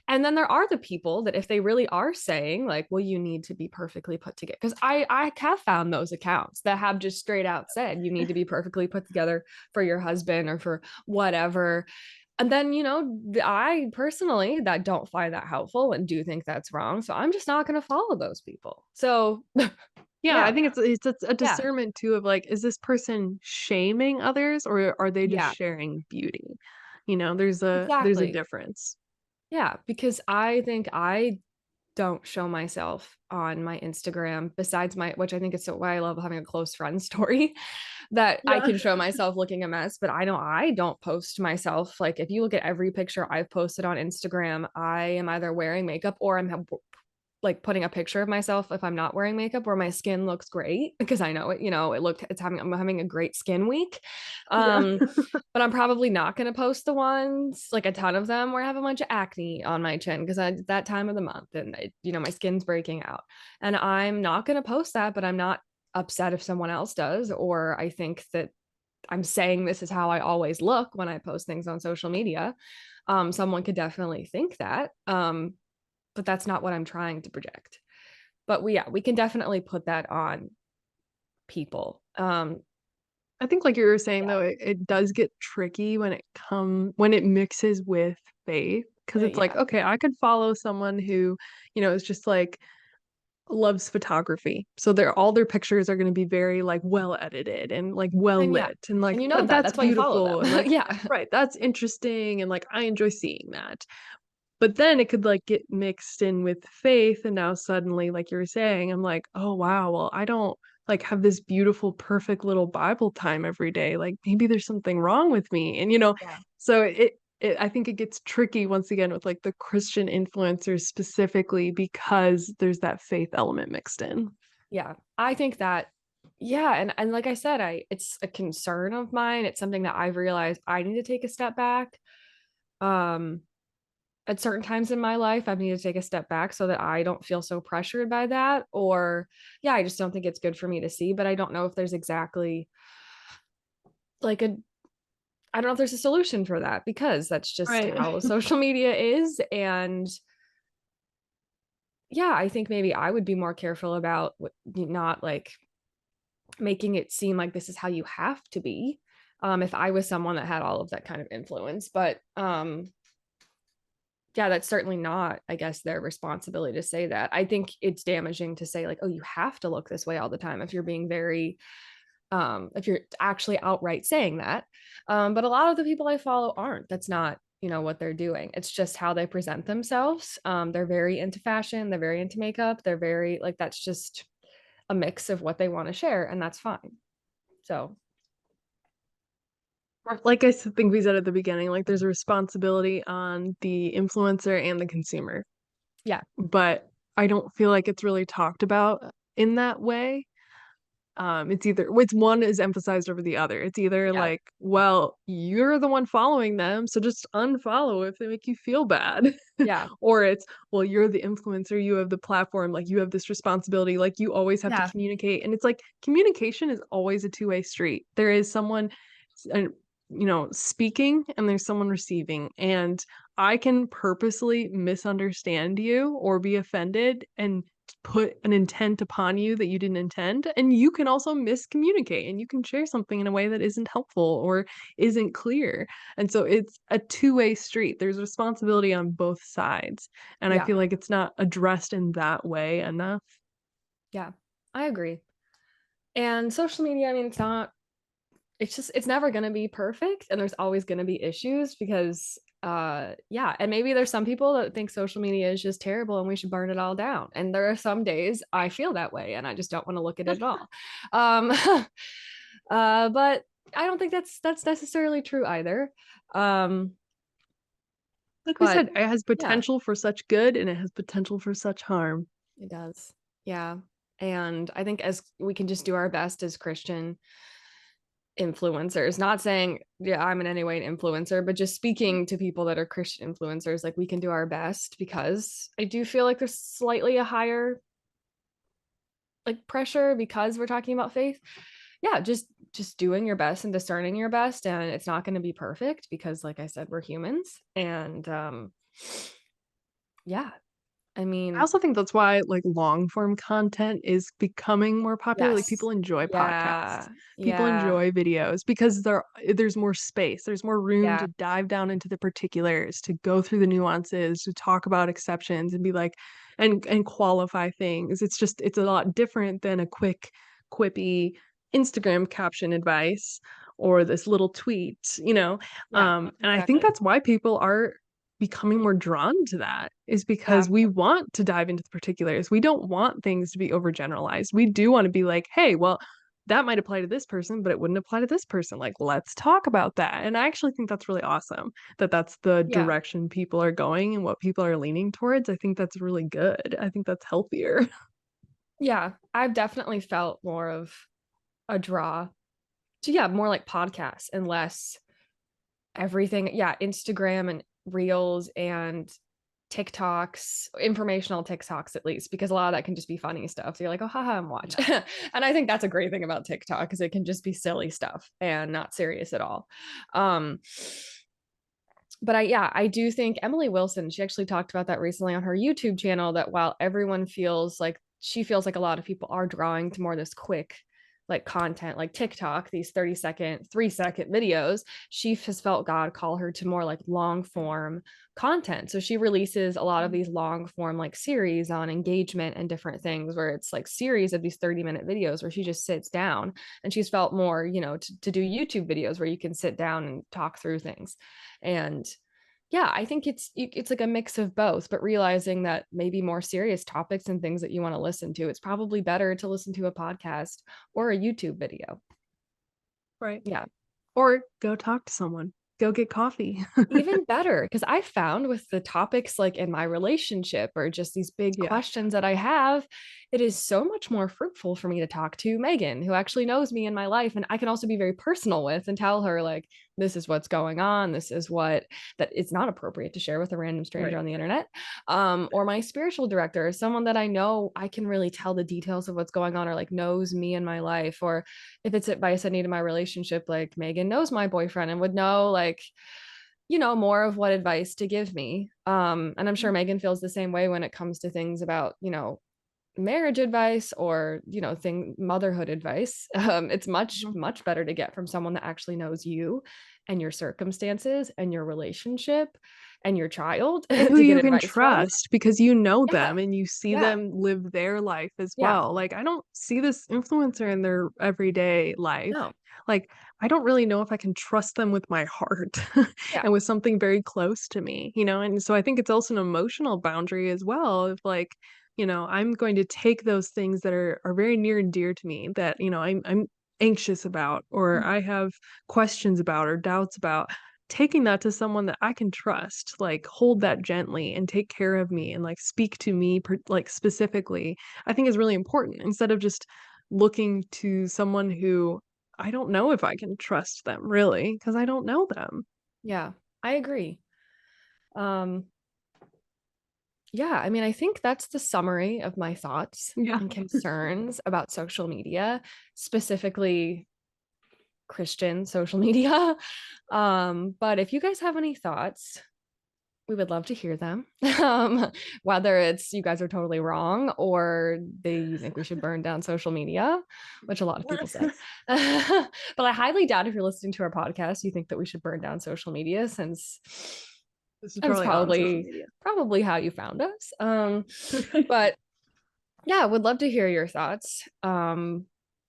And then there are the people that if they really are saying like, well, you need to be perfectly put together. Because I have found those accounts that have just straight out said you need to be perfectly put together for your husband or for whatever. And then, I personally that don't find that helpful and do think that's wrong. So I'm just not going to follow those people. So Yeah, I yeah. think it's a Yeah. discernment too of like, is this person shaming others or are they just Yeah. sharing beauty? There's a Exactly. difference. Yeah, because I think I don't show myself on my Instagram besides my, which I think is so why I love having a close friend story, that I Yeah. can show myself looking a mess, but I don't post myself. Like if you look at every picture I've posted on Instagram, I am either wearing makeup or I'm like putting a picture of myself if I'm not wearing makeup where my skin looks great because I know it, I'm having a great skin week. Yeah. Um, but I'm probably not going to post the ones, like a ton of them, where I have a bunch of acne on my chin because it's that time of the month and my skin's breaking out. And I'm not going to post that, but I'm not upset if someone else does, or I think that I'm saying this is how I always look when I post things on social media. Someone could definitely think that. but that's not what I'm trying to project. But we can definitely put that on people. I think like you were saying though, it does get tricky when it mixes with faith because it's like, Yeah. okay, I could follow someone who, is just like loves photography. So all their pictures are going to be very like well edited and like well And yeah. lit and like And you know that. that's That's why you follow beautiful them. and like Yeah. right, that's interesting and like I enjoy seeing that. But then it could like get mixed in with faith and now suddenly like you were saying I'm like, "Oh wow, well I don't like have this beautiful perfect little Bible time every day. Like maybe there's something wrong with me." And Yeah. so I think it gets tricky once again with like the Christian influencers specifically because there's that faith element mixed in. Yeah. I think that, yeah. And like I said, it's a concern of mine. It's something that I've realized I need to take a step back. Um, at certain times in my life, I've needed to take a step back so that I don't feel so pressured by that. Or, yeah, I just don't think it's good for me to see. But I don't know if there's exactly like I don't know if there's a solution for that because that's just Right. how social media is. And yeah, I think maybe I would be more careful about not like making it seem like this is how you have to be. If I was someone that had all of that kind of influence, but yeah, that's certainly not, I guess, their responsibility to say that. I think it's damaging to say like, oh, you have to look this way all the time if you're being very if you're actually outright saying that. But a lot of the people I follow aren't. That's not, what they're doing. It's just how they present themselves. They're very into fashion, they're very into makeup, they're very like that's just a mix of what they want to share, and that's fine. So Like think we said at the beginning, like there's a responsibility on the influencer and the consumer. yeah, But I don't feel like it's really talked about in that way. It's one is emphasized over the other. It's either yeah, like, well, you're the one following them, so just unfollow if they make you feel bad. yeah, Or it's, well, you're the influencer, you have the platform, like you have this responsibility, like you always have to yeah, communicate. And it's like communication is always a two-way street. There is someone uh, speaking and there's someone receiving. And I can purposely misunderstand you or be offended and put an intent upon you that you didn't intend. And you can also miscommunicate and you can share something in a way that isn't helpful or isn't clear. And so it's a two-way street. There's responsibility on both sides. And I yeah, feel like it's not addressed in that way enough. yeah. I agree. And social media, I mean, it's never going to be perfect and there's always going to be issues because yeah, and maybe there's some people that think social media is just terrible and we should burn it all down, and there are some days I feel that way and I just don't want to look at it at all. um but I don't think that's necessarily true either. um Like we but said, it has yeah, potential for such good and it has potential for such harm. it does. Yeah, and I think as we can just do our best as Christian influencers, not saying yeah I'm in any way an influencer, but just speaking to people that are Christian influencers, like we can do our best because I do feel like there's slightly a higher like pressure because we're talking about faith. Yeah, just doing your best and discerning your best, and it's not going to be perfect because like I said, we're humans. And yeah, I I mean, also think that's why like long form content is becoming more popular. Like yes, people enjoy podcasts, yeah, people yeah, enjoy videos because there's more space, there's more room yeah, to dive down into the particulars, to go through the nuances, to talk about exceptions and be like and qualify things. It's a lot different than a quick, quippy Instagram caption advice or this little tweet. yeah, And I think exactly, that's why people are becoming more drawn to that is yeah, because we want to dive into the particulars. We don't want things to be overgeneralized. We do want to be like, hey, well, that might apply to this person, but it wouldn't apply to this person. Like, let's talk about that. And I actually think that's really awesome that that's the yeah, direction people are going and what people are leaning towards. I think that's really good. I think that's healthier. yeah. I've definitely felt more of a draw to, yeah, more like podcasts and less everything. Yeah, Instagram and reels and TikToks, informational TikToks at least, because a lot of that can just be funny stuff. So you're like, oh, haha, and watch. And I think that's a great thing about TikTok because it can just be silly stuff and not serious at all. Um, but I do think Emily Wilson, she actually talked about that recently on her YouTube channel, that while everyone feels like, she feels like a lot of people are drawing to more this quick like content, like TikTok, these 30-second, 3-second videos, she has felt God call her to more like long form content. So she releases a lot of these long form like series on engagement and different things, where it's like series of these 30-minute videos where she just sits down, and she's felt more, to do YouTube videos where you can sit down and talk through things. And yeah, I think it's like a mix of both, but realizing that maybe more serious topics and things that you want to listen to, it's probably better to listen to a podcast or a YouTube video. Right. Yeah. Or go talk to someone. Go get coffee. Even better, because I found with the topics like in my relationship or just these big Yeah. questions that I have, it is so much more fruitful for me to talk to Megan, who actually knows me in my life, and I can also be very personal with and tell her like, this is what's going on, this is what, that it's not appropriate to share with a random stranger Right. on the internet. Or my spiritual director, someone that I know I can really tell the details of what's going on, or like knows me in my life. Or if it's advice I need in my relationship, like Megan knows my boyfriend and would know like, more of what advice to give me. And I'm sure Megan feels the same way when it comes to things about, marriage advice or, motherhood advice. It's much, Mhm. much better to get from someone that actually knows you and your circumstances and your relationship and your child And who to get you can advice from. trust because you know Yeah. them and you see Yeah. them live their life as Yeah. well. Like, I don't see this influencer in their everyday life. No. Like, I don't really know if I can trust them with my heart Yeah. and with something very close to me, you know? And so I think it's also an emotional boundary as well of like, I'm going to take those things that are very near and dear to me that, I'm anxious about or I have questions about or doubts about, taking that to someone that I can trust, like, hold that gently and take care of me and, like, speak to me like, specifically, I think is really important instead of just looking to someone who I don't know if I can trust them really because I don't know them. Yeah. I agree. Um, yeah, I mean, I think that's the summary of my thoughts Yeah. and concerns about social media, specifically Christian social media. But if you guys have any thoughts, we would love to hear them. Whether it's you guys are totally wrong or you think we should burn down social media, which a lot of people say. But I highly doubt if you're listening to our podcast, you think that we should burn down social media, since This is that's probably not on social media. probably how you found us. But yeah, would love to hear your thoughts.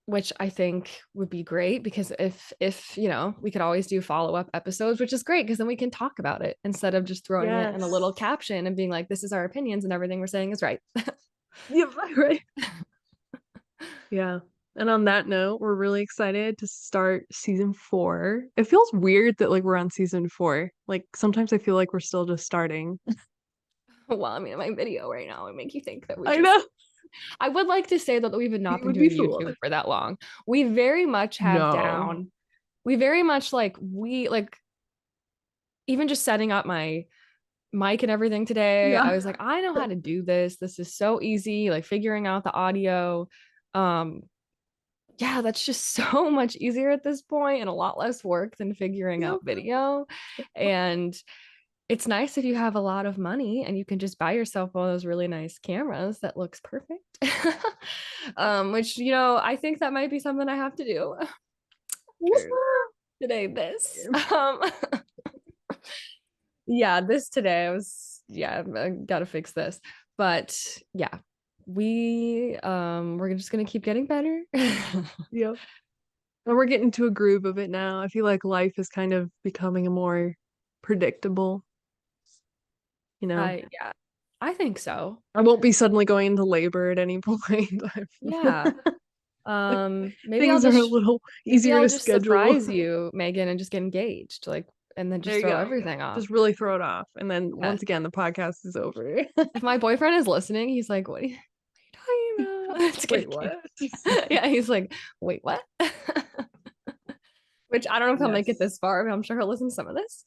Which I think would be great, because if we could always do follow-up episodes, which is great because then we can talk about it instead of just throwing it in a Yes. little caption and being like, this is our opinions and everything we're saying is right. Yep, right. Yeah. And on that note, we're really excited to start season 4. It feels weird that like we're on season 4. Like sometimes I feel like we're still just starting. Well, I mean, my video right now would make you think that we I just, know. I would like to say that we've not You been would be doing fooled. YouTube for that long. We very much have No. down, we very much like, we like, even just setting up my mic and everything today, Yeah. I was like, I know how to do this. This is so easy, like figuring out the audio. Um, yeah, that's just so much easier at this point and a lot less work than figuring Yep. out video. And it's nice if you have a lot of money and you can just buy yourself one of those really nice cameras that looks perfect. Which, I think that might be something I have to do after today. This. Yeah, this today I was, I gotta fix this. But yeah, we're just gonna keep getting better. Yep. And we're getting to a groove of it now. I feel like life is kind of becoming a more predictable, you know. Yeah, I think so. I won't be suddenly going into labor at any point. Yeah. Like, Maybe things are a little easier to schedule. surprise you, Megan, and just get engaged, like, and then There just you throw go. everything off. Just really throw it off. And then Yeah. once again, the podcast is over. If my boyfriend is listening, he's like, what are you talking about? Just Wait, kidding. what? Yeah, he's like, wait, what? Which I don't know if he'll make it Yes. this far, but I'm sure he'll listen to some of this.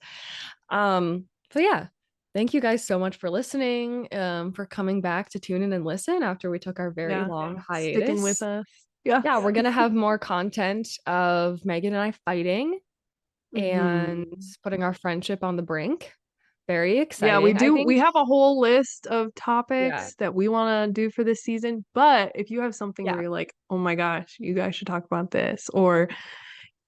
So yeah, thank you guys so much for listening, for coming back to tune in and listen after we took our very Yeah. long Sticking with hiatus. us. Yeah. Yeah, we're gonna have more content of Megan and I fighting. and Mhm. putting our friendship on the brink. Very Yeah, we exciting. I do. think, We have a whole list of yeah, topics that we want to do for this season. But if you have something where yeah, you're like, oh my gosh, you guys should talk about this, or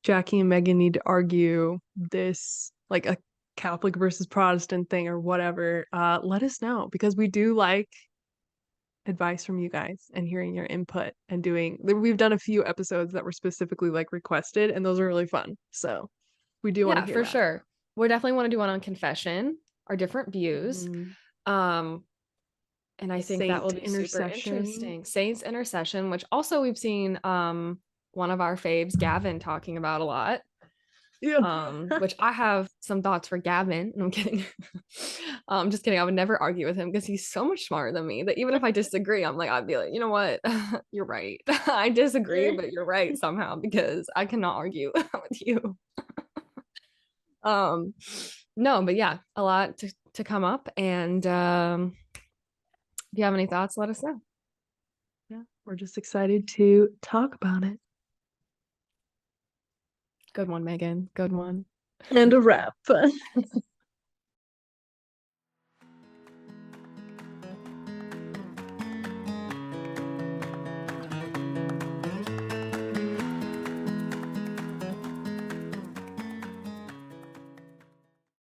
Jackie and Megan need to argue this, like a Catholic versus Protestant thing or whatever, let us know because we do like advice from you guys and hearing your input and doing. We've done a few episodes that were specifically like requested, and those are really fun. So we do want to yeah, hear for that. sure. We definitely want to do one on confession, our different views. Mhm. Um, and I think that will Saint be super intercession. interesting. Saints intercession, which also we've seen one of our faves, Gavin, talking about a lot. Yeah. Which I have some thoughts for Gavin. I'm kidding. Just kidding. I would never argue with him because he's so much smarter than me that even if I disagree, I'm like, I'd be like, you know what? You're right. I disagree, but you're right somehow because I cannot argue with you. Um, no, but yeah, a lot to come up. And if you have any thoughts, let us know. Yeah, we're just excited to talk about it. Good one, Megan. Good one. And a wrap.